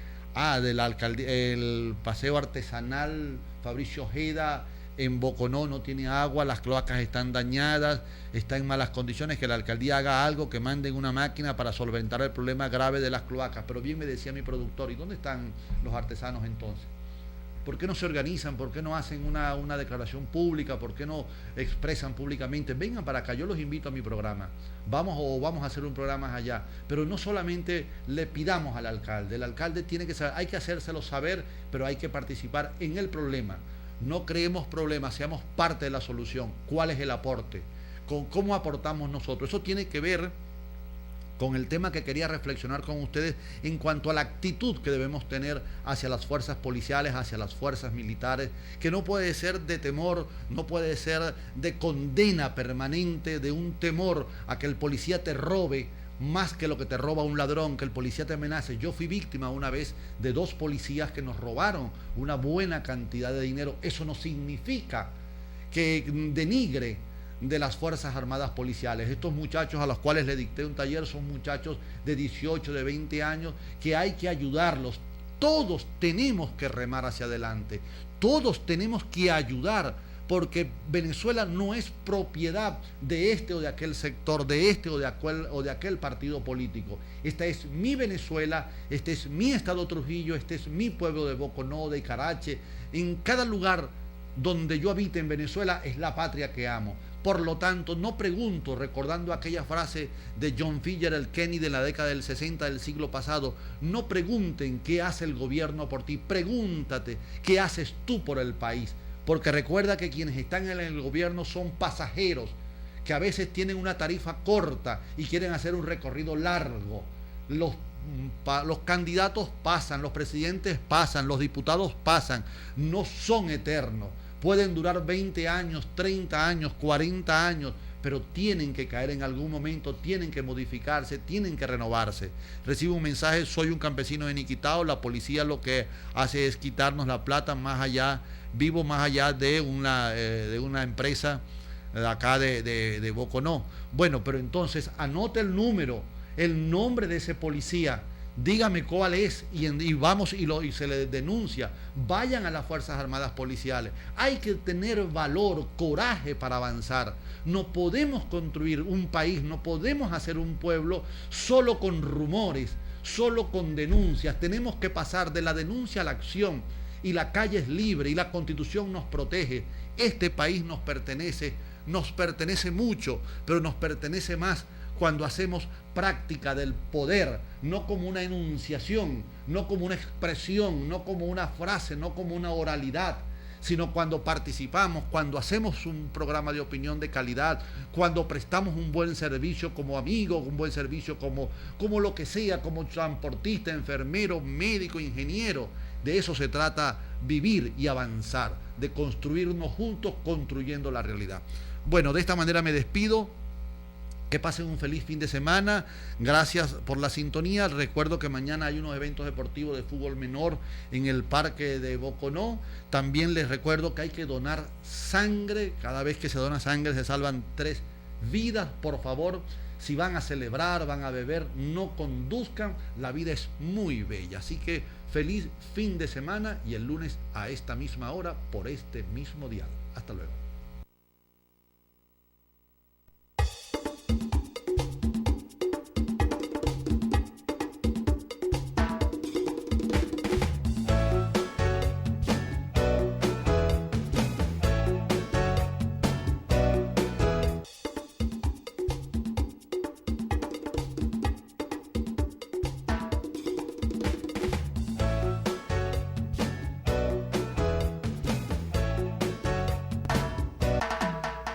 de la alcaldía, el paseo artesanal Fabricio Ojeda en Boconó no tiene agua, las cloacas están dañadas, está en malas condiciones, que la alcaldía haga algo, que manden una máquina para solventar el problema grave de las cloacas. Pero bien me decía mi productor, ¿y dónde están los artesanos entonces? ¿Por qué no se organizan? ¿Por qué no hacen una declaración pública? ¿Por qué no expresan públicamente? Vengan para acá, yo los invito a mi programa. Vamos a hacer un programa allá. Pero no solamente le pidamos al alcalde, el alcalde tiene que saber, hay que hacérselo saber, pero hay que participar en el problema. No creemos problemas, seamos parte de la solución. ¿Cuál es el aporte? ¿Con cómo aportamos nosotros? Eso tiene que ver con el tema que quería reflexionar con ustedes en cuanto a la actitud que debemos tener hacia las fuerzas policiales, hacia las fuerzas militares, que no puede ser de temor, no puede ser de condena permanente, de un temor a que el policía te robe más que lo que te roba un ladrón, que el policía te amenace. Yo fui víctima una vez de 2 policías que nos robaron una buena cantidad de dinero. Eso no significa que denigre de las Fuerzas Armadas Policiales. Estos muchachos a los cuales le dicté un taller son muchachos de 18, de 20 años que hay que ayudarlos. Todos tenemos que remar hacia adelante, todos tenemos que ayudar, porque Venezuela no es propiedad de este o de aquel sector, de este o de aquel partido político. Esta es mi Venezuela, este es mi estado Trujillo, este es mi pueblo de Boconó, de Carache. En cada lugar donde yo habite en Venezuela es la patria que amo. Por lo tanto, no pregunto, recordando aquella frase de John F. Kennedy de la década del 60 del siglo pasado, no pregunten qué hace el gobierno por ti, pregúntate qué haces tú por el país. Porque recuerda que quienes están en el gobierno son pasajeros, que a veces tienen una tarifa corta y quieren hacer un recorrido largo. Los candidatos pasan, los presidentes pasan, los diputados pasan, no son eternos. Pueden durar 20 años, 30 años, 40 años, pero tienen que caer en algún momento, tienen que modificarse, tienen que renovarse. Recibo un mensaje: soy un campesino de Niquitao, la policía lo que hace es quitarnos la plata más allá, vivo más allá de una empresa de acá de Boconó. Bueno, pero entonces anote el número, el nombre de ese policía, dígame cuál es y vamos y se le denuncia. Vayan a las Fuerzas Armadas Policiales. Hay que tener valor, coraje para avanzar. No podemos construir un país, no podemos hacer un pueblo solo con rumores, solo con denuncias. Tenemos que pasar de la denuncia a la acción, y la calle es libre y la Constitución nos protege. Este país nos pertenece mucho, pero nos pertenece más cuando hacemos práctica del poder, no como una enunciación, no como una expresión, no como una frase, no como una oralidad, sino cuando participamos, cuando hacemos un programa de opinión de calidad, cuando prestamos un buen servicio como amigo, un buen servicio como lo que sea, como transportista, enfermero, médico, ingeniero. De eso se trata vivir y avanzar, de construirnos juntos, construyendo la realidad. Bueno, de esta manera me despido. Que pasen un feliz fin de semana. Gracias por la sintonía. Recuerdo que mañana hay unos eventos deportivos de fútbol menor en el parque de Boconó. También les recuerdo que hay que donar sangre. Cada vez que se dona sangre se salvan 3 vidas. Por favor, si van a celebrar, van a beber, no conduzcan. La vida es muy bella. Así que feliz fin de semana y el lunes a esta misma hora por este mismo dial. Hasta luego.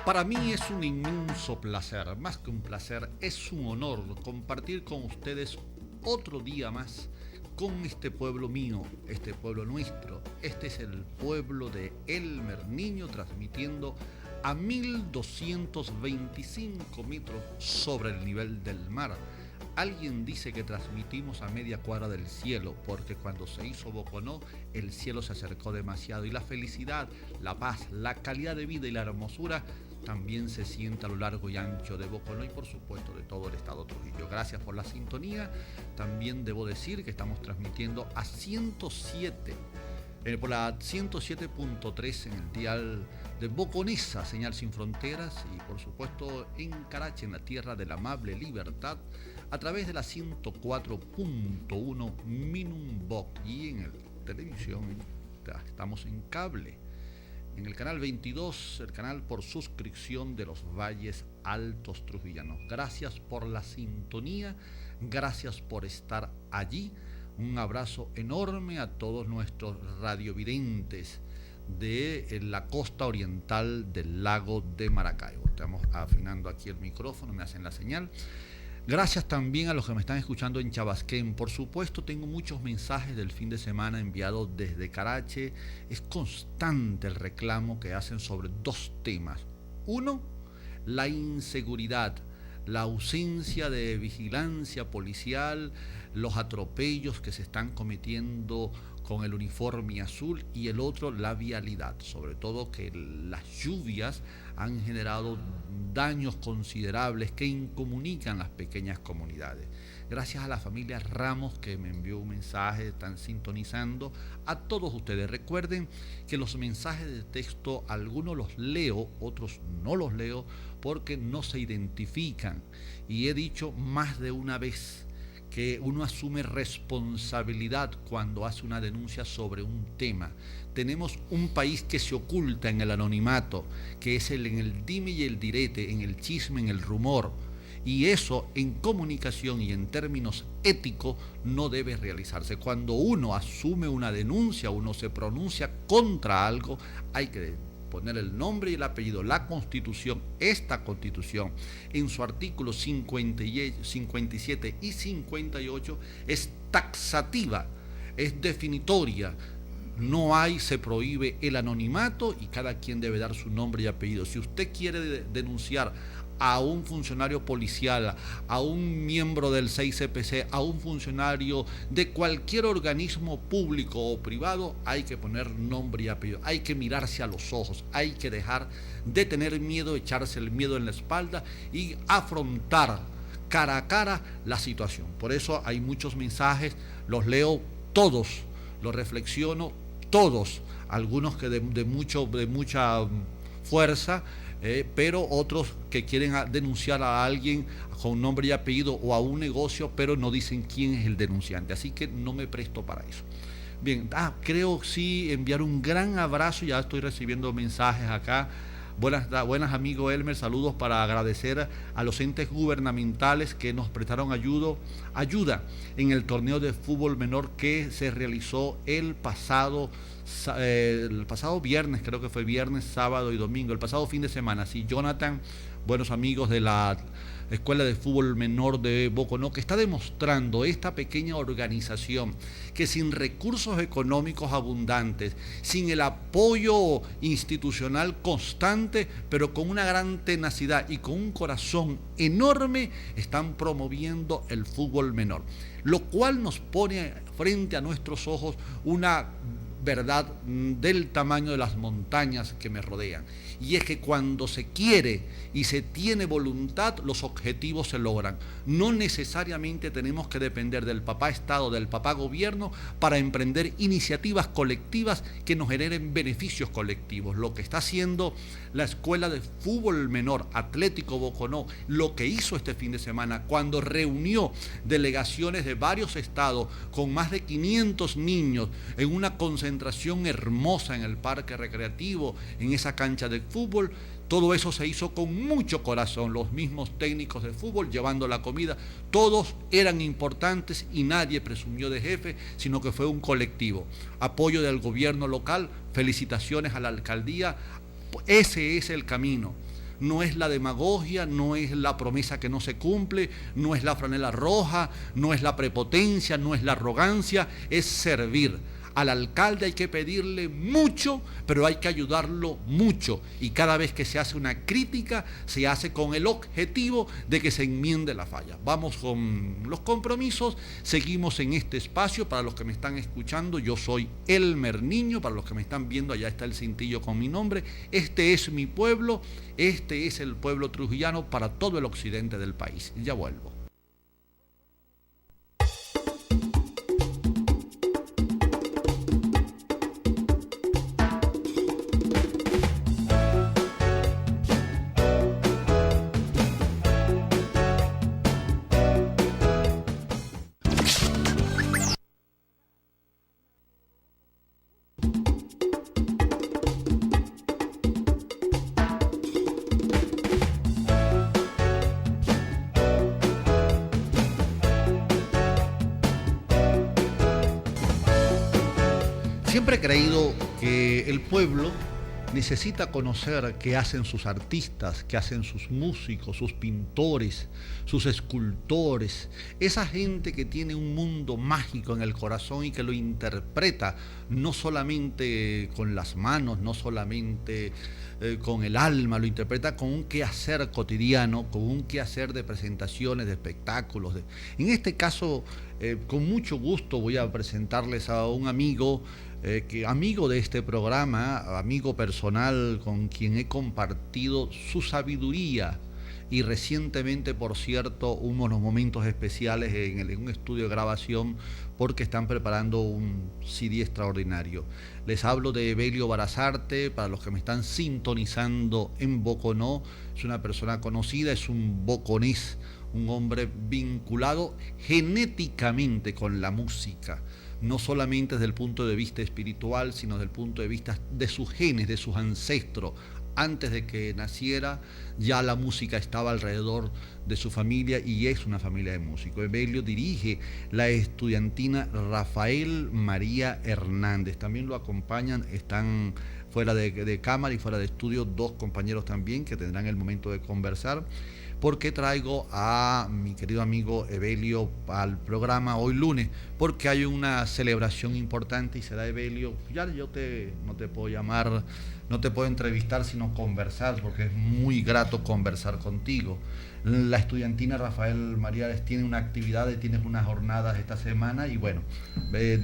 Para mí es un inmenso placer, más que un placer, es un honor compartir con ustedes otro día más con este pueblo mío, este pueblo nuestro. Este es el pueblo de Elmer Niño, transmitiendo a 1225 metros sobre el nivel del mar. Alguien dice que transmitimos a media cuadra del cielo, porque cuando se hizo Boconó, el cielo se acercó demasiado y la felicidad, la paz, la calidad de vida y la hermosura también se siente a lo largo y ancho de Boconó y por supuesto de todo el estado Trujillo. Gracias por la sintonía. También debo decir que estamos transmitiendo a 107 por la 107.3 en el dial de Boconesa, señal sin fronteras, y por supuesto en Carache, en la tierra de la amable libertad, a través de la 104.1 Minumboc, y en el televisión estamos en cable, en el canal 22, el canal por suscripción de los Valles Altos Trujillanos. Gracias por la sintonía, gracias por estar allí. Un abrazo enorme a todos nuestros radiovidentes de la costa oriental del lago de Maracaibo. Estamos afinando aquí el micrófono, me hacen la señal. Gracias también a los que me están escuchando en Chabasquén. Por supuesto, tengo muchos mensajes del fin de semana enviados desde Carache. Es constante el reclamo que hacen sobre 2 temas. Uno, la inseguridad, la ausencia de vigilancia policial, los atropellos que se están cometiendo con el uniforme azul, y el otro, la vialidad, sobre todo que las lluvias han generado daños considerables que incomunican las pequeñas comunidades. Gracias a la familia Ramos que me envió un mensaje, están sintonizando. A todos ustedes, recuerden que los mensajes de texto, algunos los leo, otros no los leo porque no se identifican, y he dicho más de una vez que uno asume responsabilidad cuando hace una denuncia sobre un tema. Tenemos un país que se oculta en el anonimato, que es en el dime y el direte, en el chisme, en el rumor. Y eso en comunicación y en términos éticos no debe realizarse. Cuando uno asume una denuncia, uno se pronuncia contra algo, hay que poner el nombre y el apellido. La Constitución, esta Constitución, en su artículo 57 y 58 es taxativa, es definitoria. No hay, se prohíbe el anonimato y cada quien debe dar su nombre y apellido. Si usted quiere denunciar a un funcionario policial, a un miembro del 6CPC, a un funcionario de cualquier organismo público o privado, hay que poner nombre y apellido, hay que mirarse a los ojos, hay que dejar de tener miedo, echarse el miedo en la espalda y afrontar cara a cara la situación. Por eso hay muchos mensajes, los leo todos, los reflexiono todos, algunos que de mucha fuerza, pero otros que quieren denunciar a alguien con nombre y apellido o a un negocio, pero no dicen quién es el denunciante, así que no me presto para eso. Bien, creo sí enviar un gran abrazo, ya estoy recibiendo mensajes acá. Buenas amigo Elmer, saludos para agradecer a los entes gubernamentales que nos prestaron ayuda en el torneo de fútbol menor que se realizó el pasado viernes, creo que fue viernes, sábado y domingo, el pasado fin de semana. Sí, Jonathan, buenos amigos de la Escuela de Fútbol Menor de Boconó, que está demostrando esta pequeña organización que sin recursos económicos abundantes, sin el apoyo institucional constante, pero con una gran tenacidad y con un corazón enorme, están promoviendo el fútbol menor, lo cual nos pone frente a nuestros ojos una verdad del tamaño de las montañas que me rodean, y es que cuando se quiere y se tiene voluntad, los objetivos se logran. No necesariamente tenemos que depender del papá Estado, del papá gobierno para emprender iniciativas colectivas que nos generen beneficios colectivos. Lo que está haciendo la Escuela de Fútbol Menor Atlético Boconó, lo que hizo este fin de semana cuando reunió delegaciones de varios estados con más de 500 niños en una concentración hermosa en el parque recreativo, en esa cancha de fútbol, todo eso se hizo con mucho corazón. Los mismos técnicos de fútbol llevando la comida, todos eran importantes y nadie presumió de jefe, sino que fue un colectivo. Apoyo del gobierno local, felicitaciones a la alcaldía. Ese es el camino. No es la demagogia, no es la promesa que no se cumple, no es la franela roja, no es la prepotencia, no es la arrogancia, es servir. Al alcalde hay que pedirle mucho, pero hay que ayudarlo mucho. Y cada vez que se hace una crítica, se hace con el objetivo de que se enmiende la falla. Vamos con los compromisos, seguimos en este espacio. Para los que me están escuchando, yo soy Elmer Niño. Para los que me están viendo, allá está el cintillo con mi nombre. Este es mi pueblo, este es el pueblo trujillano para todo el occidente del país. Ya vuelvo. Siempre he creído que el pueblo necesita conocer qué hacen sus artistas, qué hacen sus músicos, sus pintores, sus escultores, esa gente que tiene un mundo mágico en el corazón y que lo interpreta no solamente con las manos, no solamente con el alma, lo interpreta con un quehacer cotidiano, con un quehacer de presentaciones, de espectáculos. En este caso, con mucho gusto voy a presentarles a un amigo, amigo de este programa, amigo personal con quien he compartido su sabiduría y recientemente, por cierto, unos momentos especiales en un estudio de grabación porque están preparando un CD extraordinario. Les hablo de Evelio Barazarte, para los que me están sintonizando en Boconó, es una persona conocida, es un boconés un hombre vinculado genéticamente con la música, no solamente desde el punto de vista espiritual, sino desde el punto de vista de sus genes, de sus ancestros. Antes de que naciera, ya la música estaba alrededor de su familia y es una familia de músicos. Evelio dirige la estudiantina Rafael María Hernández. También lo acompañan, están fuera de cámara y fuera de estudio, dos compañeros también que tendrán el momento de conversar. ¿Por qué traigo a mi querido amigo Evelio al programa hoy lunes? Porque hay una celebración importante y será Evelio. Ya yo no te puedo llamar, no te puedo entrevistar, sino conversar, porque es muy grato conversar contigo. La estudiantina Rafael María tiene una actividad, tienes unas jornadas esta semana y bueno,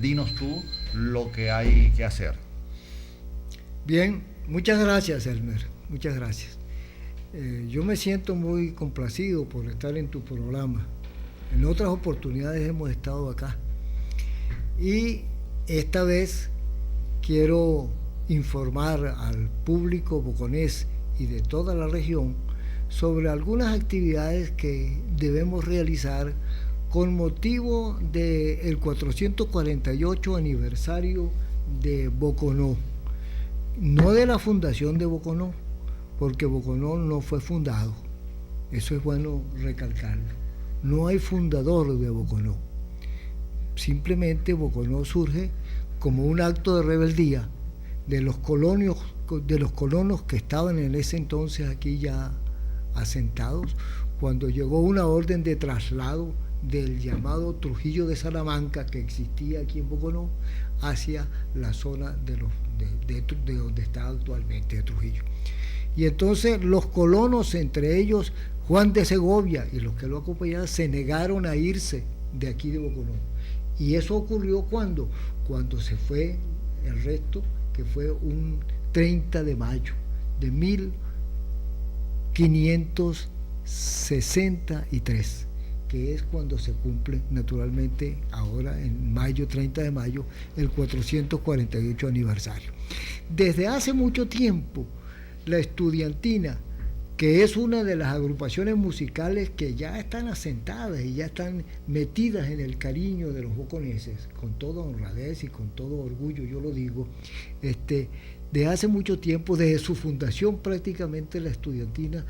dinos tú lo que hay que hacer. Bien, muchas gracias, Elmer, muchas gracias. Yo me siento muy complacido por estar en tu programa. En otras oportunidades hemos estado acá. Y esta vez quiero informar al público boconés y de toda la región sobre algunas actividades que debemos realizar con motivo del 448 aniversario de Boconó. No de la fundación de Boconó, porque Boconó no fue fundado. Eso es bueno recalcarlo. No hay fundador de Boconó. Simplemente Boconó surge como un acto de rebeldía de los colonos que estaban en ese entonces aquí ya asentados, cuando llegó una orden de traslado del llamado Trujillo de Salamanca, que existía aquí en Boconó, hacia la zona de donde está actualmente de Trujillo. Y entonces los colonos, entre ellos Juan de Segovia y los que lo acompañaban, se negaron a irse de aquí de Boconó. Y eso ocurrió cuando se fue el resto, que fue un 30 de mayo de 1563, que es cuando se cumple naturalmente ahora en mayo, 30 de mayo, el 448 aniversario. Desde hace mucho tiempo, la estudiantina, que es una de las agrupaciones musicales que ya están asentadas y ya están metidas en el cariño de los boconeses, con toda honradez y con todo orgullo, yo lo digo, de hace mucho tiempo, desde su fundación prácticamente la estudiantina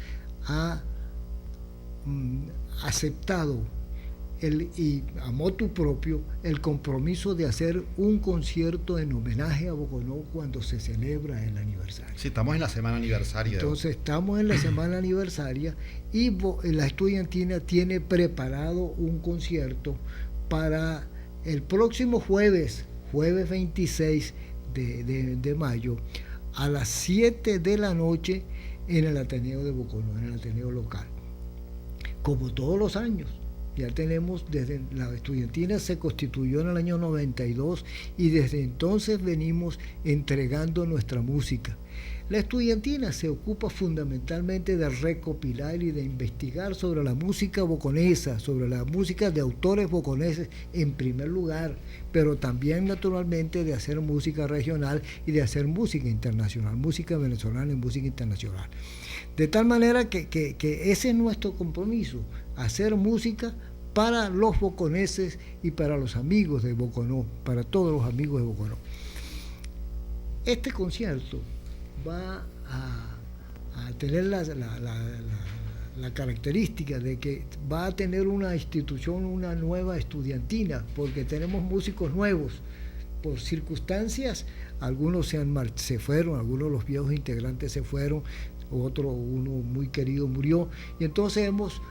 ha aceptado y a motu propio el compromiso de hacer un concierto en homenaje a Boconó cuando se celebra el aniversario. Sí, estamos en la semana aniversaria. Entonces estamos en la semana aniversaria y la estudiantina tiene preparado un concierto para el próximo jueves 26 de mayo, a las 7 de la noche en el Ateneo de Boconó, en el Ateneo local. Como todos los años. Ya tenemos, desde la estudiantina se constituyó en el año 92 y desde entonces venimos entregando nuestra música. La estudiantina se ocupa fundamentalmente de recopilar y de investigar sobre la música boconesa, sobre la música de autores boconeses en primer lugar, pero también naturalmente de hacer música regional y de hacer música internacional, música venezolana y música internacional. De tal manera que ese es nuestro compromiso, hacer música para los boconeses y para los amigos de Boconó, para todos los amigos de Boconó. Este concierto va a tener la característica de que va a tener una institución, una nueva estudiantina, porque tenemos músicos nuevos. Por circunstancias, algunos se fueron, algunos de los viejos integrantes se fueron, uno muy querido murió, y entonces hemos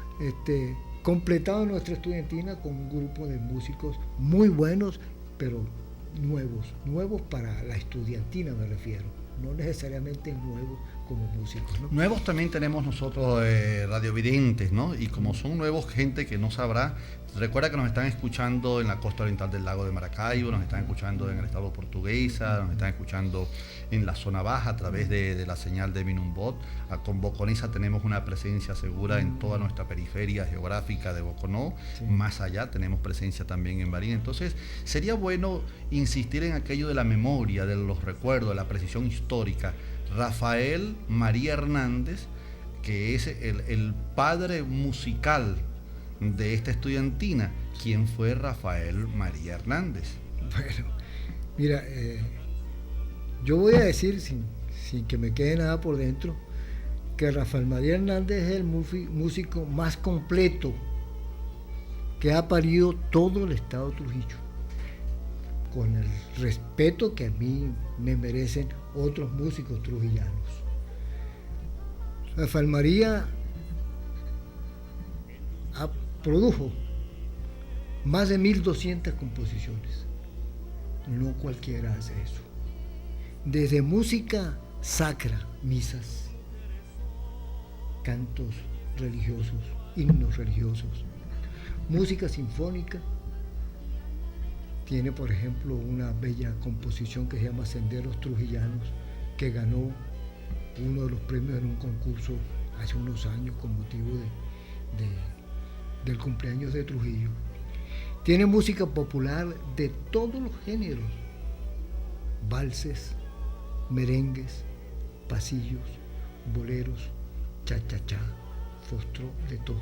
completado nuestra estudiantina con un grupo de músicos muy buenos, pero nuevos para la estudiantina me refiero, no necesariamente nuevos como músicos, ¿no? Nuevos también tenemos nosotros radiovidentes, ¿no? Y como son nuevos, gente que no sabrá, recuerda que nos están escuchando en la costa oriental del lago de Maracaibo, nos están escuchando en el estado Portuguesa, nos están escuchando en la zona baja a través de la señal de Minumbot. Con Boconesa tenemos una presencia segura en toda nuestra periferia geográfica de Boconó. Sí. Más allá tenemos presencia también en Barinas. Entonces sería bueno insistir en aquello de la memoria, de los recuerdos, de la precisión histórica. Rafael María Hernández, que es el padre musical de esta estudiantina. ¿Quién fue Rafael María Hernández? Bueno, mira, yo voy a decir, sin que me quede nada por dentro, que Rafael María Hernández es el músico más completo que ha parido todo el estado Trujillo, con el respeto que a mí me merecen otros músicos trujillanos. Rafael María produjo más de 1200 composiciones. No cualquiera hace eso. Desde música sacra, misas, cantos religiosos, himnos religiosos, música sinfónica. Tiene, por ejemplo, una bella composición que se llama Senderos Trujillanos, que ganó uno de los premios en un concurso hace unos años con motivo del cumpleaños de Trujillo. Tiene música popular de todos los géneros, valses, merengues, pasillos, boleros, cha-cha-cha, fostró de todo.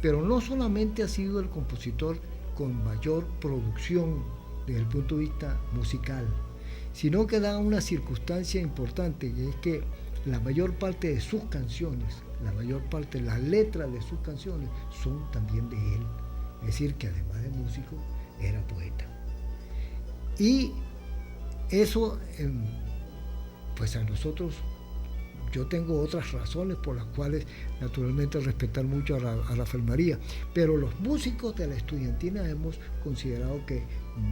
Pero no solamente ha sido el compositor con mayor producción desde el punto de vista musical, sino que da una circunstancia importante, y es que la mayor parte de sus canciones, la mayor parte de las letras de sus canciones son también de él. Es decir, que además de músico, era poeta. Y eso, pues a nosotros, yo tengo otras razones por las cuales, naturalmente, respetar mucho a Rafael María, pero los músicos de la estudiantina hemos considerado que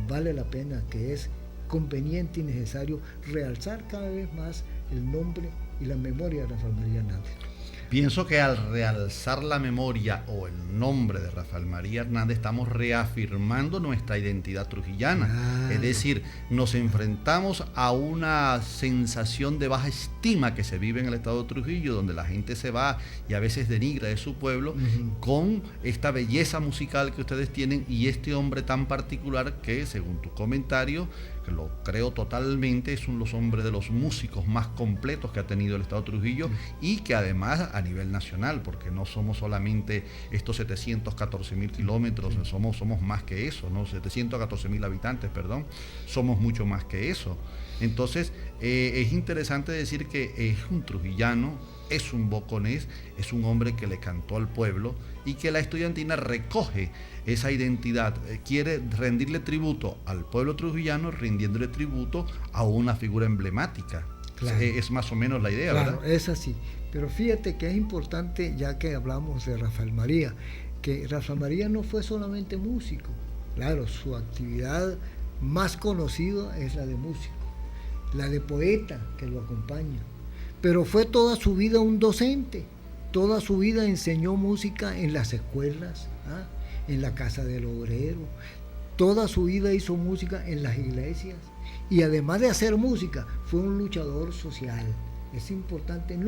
vale la pena, que es conveniente y necesario realzar cada vez más el nombre y la memoria de Rafael María Hernández. Pienso que al realzar la memoria o el nombre de Rafael María Hernández estamos reafirmando nuestra identidad trujillana. Es decir, nos enfrentamos a una sensación de baja estima que se vive en el estado de Trujillo, donde la gente se va y a veces denigra de su pueblo, con esta belleza musical que ustedes tienen y este hombre tan particular que, según tu comentario, que lo creo totalmente, es uno de los hombres de los músicos más completos que ha tenido el estado de Trujillo, y que además a nivel nacional, porque no somos solamente estos 714.000 kilómetros, somos más que eso, ¿no? 714.000 habitantes, perdón, somos mucho más que eso. Entonces, es interesante decir que es un trujillano, es un boconés, es un hombre que le cantó al pueblo y que la estudiantina recoge esa identidad, quiere rendirle tributo al pueblo trujillano, rindiéndole tributo a una figura emblemática. Claro. Es más o menos la idea, claro, ¿verdad? Es así. Pero fíjate que es importante, ya que hablamos de Rafael María, que Rafael María no fue solamente músico. Claro, su actividad más conocida es la de músico, la de poeta que lo acompaña, pero fue toda su vida un docente, toda su vida enseñó música en las escuelas, en la Casa del Obrero, toda su vida hizo música en las iglesias, y además de hacer música, fue un luchador social. Es importante,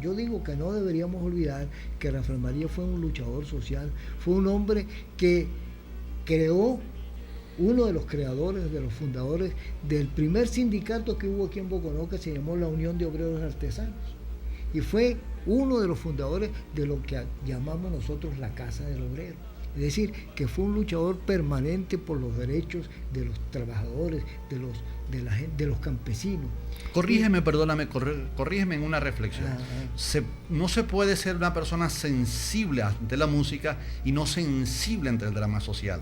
yo digo que no deberíamos olvidar que Rafael María fue un luchador social, fue un hombre que creó, uno de los creadores, de los fundadores del primer sindicato que hubo aquí en Boconó, que se llamó la Unión de Obreros Artesanos, y fue uno de los fundadores de lo que llamamos nosotros la Casa del Obrero. Es decir, que fue un luchador permanente por los derechos de los trabajadores, de los campesinos. Corrígeme, perdóname, corrígeme en una reflexión. No se puede ser una persona sensible ante la música y no sensible ante el drama social.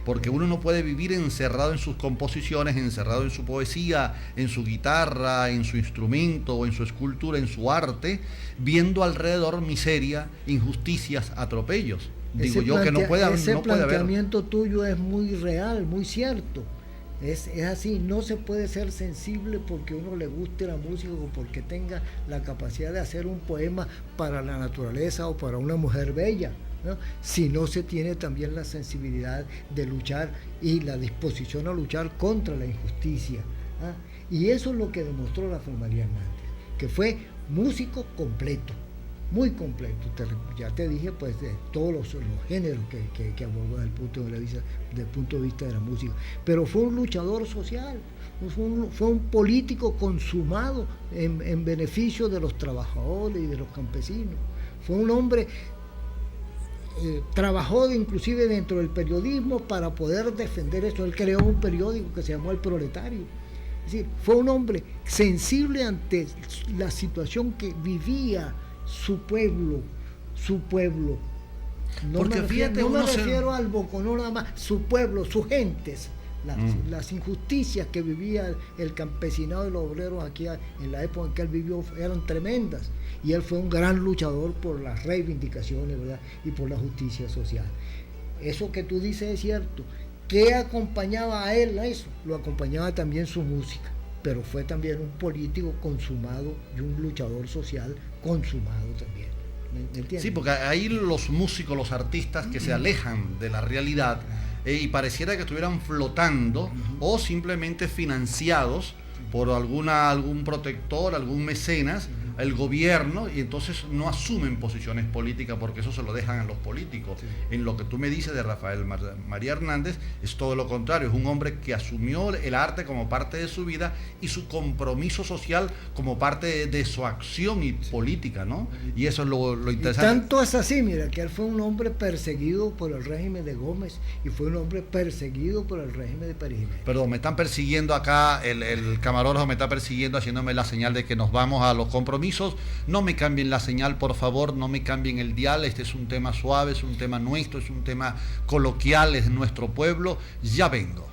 Porque uno no puede vivir encerrado en sus composiciones, encerrado en su poesía, en su guitarra, en su instrumento o en su escultura, en su arte, viendo alrededor miseria, injusticias, atropellos. Digo yo que no puede haber. Ese planteamiento tuyo es muy real, muy cierto. Es así, no se puede ser sensible porque uno le guste la música o porque tenga la capacidad de hacer un poema para la naturaleza o para una mujer bella, ¿no? Si no se tiene también la sensibilidad de luchar y la disposición a luchar contra la injusticia. Y eso es lo que demostró Rafael María Hernández, que fue músico completo, muy completo. Ya te dije, pues, de todos los géneros que abordó desde el punto de vista de la música, pero fue un luchador social, fue un político consumado en beneficio de los trabajadores y de los campesinos. Fue un hombre trabajó inclusive dentro del periodismo para poder defender eso. Él creó un periódico que se llamó El Proletario. Es decir, fue un hombre sensible ante la situación que vivía su pueblo. No me refiero al Boconó nada más, su pueblo, sus gentes. Las injusticias que vivía el campesinado y los obreros aquí en la época en que él vivió eran tremendas, y él fue un gran luchador por las reivindicaciones, ¿verdad? Y por la justicia social. Eso que tú dices es cierto. ¿Qué acompañaba a él a eso? Lo acompañaba también su música, pero fue también un político consumado y un luchador social consumado también. ¿Me entiendes? Sí, porque ahí los músicos, los artistas que se alejan de la realidad y pareciera que estuvieran flotando o simplemente financiados por algún protector, algún mecenas, el gobierno, y entonces no asumen posiciones políticas porque eso se lo dejan a los políticos. Sí. En lo que tú me dices de Rafael María Hernández es todo lo contrario, es un hombre que asumió el arte como parte de su vida y su compromiso social como parte de su acción y política, ¿no? Y eso es lo interesante. Y tanto es así, mira, que él fue un hombre perseguido por el régimen de Gómez y fue un hombre perseguido por el régimen de Pérez Jiménez. Perdón, me están persiguiendo acá, el camarógrafo me está persiguiendo haciéndome la señal de que nos vamos a los compromisos. No me cambien la señal, por favor, no me cambien el dial. Este es un tema suave, es un tema nuestro, es un tema coloquial, es nuestro pueblo. Ya vengo.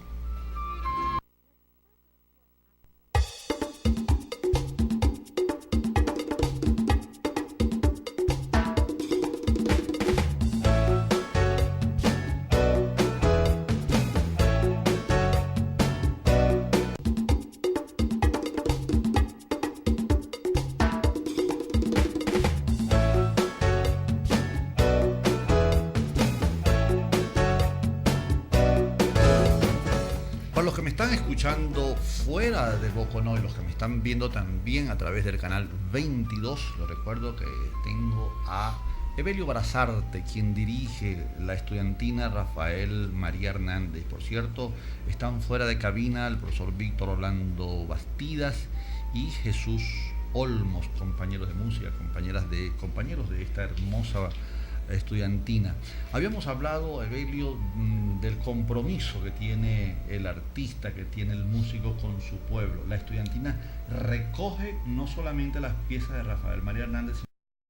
Escuchando fuera de Boconó y los que me están viendo también a través del canal 22, les recuerdo que tengo a Evelio Brazarte, quien dirige la estudiantina Rafael María Hernández. Por cierto, están fuera de cabina el profesor Víctor Orlando Bastidas y Jesús Olmos, compañeros de música, compañeros de esta hermosa estudiantina. Habíamos hablado, Evelio, del compromiso que tiene el artista, que tiene el músico con su pueblo. La estudiantina recoge no solamente las piezas de Rafael María Hernández,